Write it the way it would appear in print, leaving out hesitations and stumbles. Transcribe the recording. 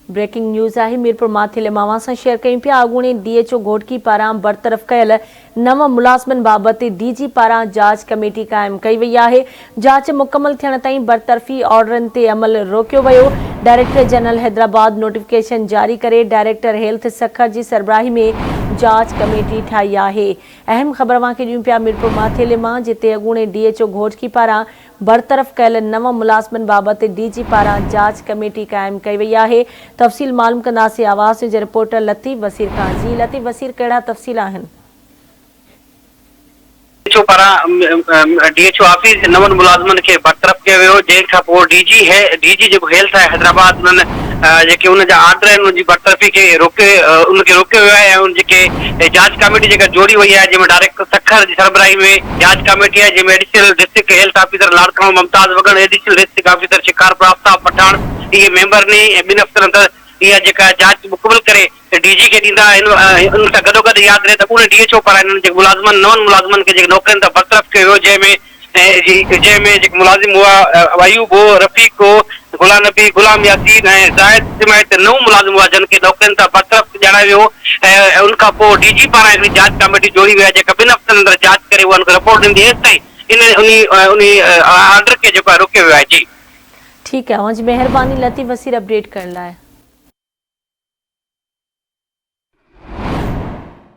Breaking news है मीरपुर माथिले मावा से शेयर कयूं पिया। अॻूणे DHO घोटकी पारां बरतरफ़ कयल 9 मुलाज़िमनि बाबति DG पारां जांच कमेटी क़ाइमु कई वई आहे। जांच मुकमल थियण ताईं बरतरफ़ी ऑर्डरनि ते अमल रोकियो वियो। डायरेक्टर जनरल हैदराबाद नोटिफिकेशन जारी करे डायरेक्टर हेल्थ सखर जी सरबराही में जांच कमेटी ठाही आहे। अहम ख़बर वांखे ॾियूं पिया मीरपुर माथिले मां, जिते अॻूणे DHO घोटकी पारां बरतरफ़ कयल 9 मुलाज़िमनि बाबति DG पारां जांच कमेटी क़ाइमु कई वई आहे। तफ़सील मालूम कंदासीं आवाज़ जे रिपोर्टर लतीफ़ वसीर खां। जी लतीफ़ वसीर, कहिड़ा तफ़सील आहिनि? DHO ऑफिस 9 मुलाज़िमनि खे बरतरफ़ कयो वियो, जंहिंखां पोइ DG जेको हेल्थ आहे हैदराबाद उन्हनि जेके उन जा आर्डर आहिनि उनजी बरतरफ़ी खे रोकियो वियो आहे। ऐं जेके जांच कमेटी जेका जोड़ी वई आहे, जंहिंमें डायरेक्टर सखर जी सरबराही में जांच कमेटी आहे, जंहिंमें additional district health officer Larkana Mumtaz Wagar, additional district officer Shikarpur Aftab Pathan इहे मेंबर ने 2 हफ़्तनि अंदरि इहा जेका जांच मुकमल करे DG खे ॾींदा आहिनि। उन सां गॾोगॾु यादि रहे त पूरे DHO पारां हिननि जेके मुलाज़िमनि 9 मुलाज़िमनि खे जेके नौकरियुनि तां बरतरफ़ कयो वियो, जंहिंमें जेके मुलाज़िम हुआ अयूब हो, रफ़ीक हो, गुलाम नबी, गुलाम यासीन ऐं ज़ाहिद हिमायत 9 मुलाज़िम हुआ जिन खे नौकरियुनि तां बरतरफ़ ॼाणायो वियो। ऐं उनखां पोइ DG पारां हिकिड़ी जांच कमेटी जोड़ी वई आहे, जेका 2 हफ़्तनि अंदरि जांच करे उहा रिपोर्ट ॾींदी। एसिताईं उन ऑर्डर खे जेको आहे रोकियो वियो आहे। जी ठीक है, मुझी मेहरबानी लतीफ़ वसीर अपडेट करण लाइ।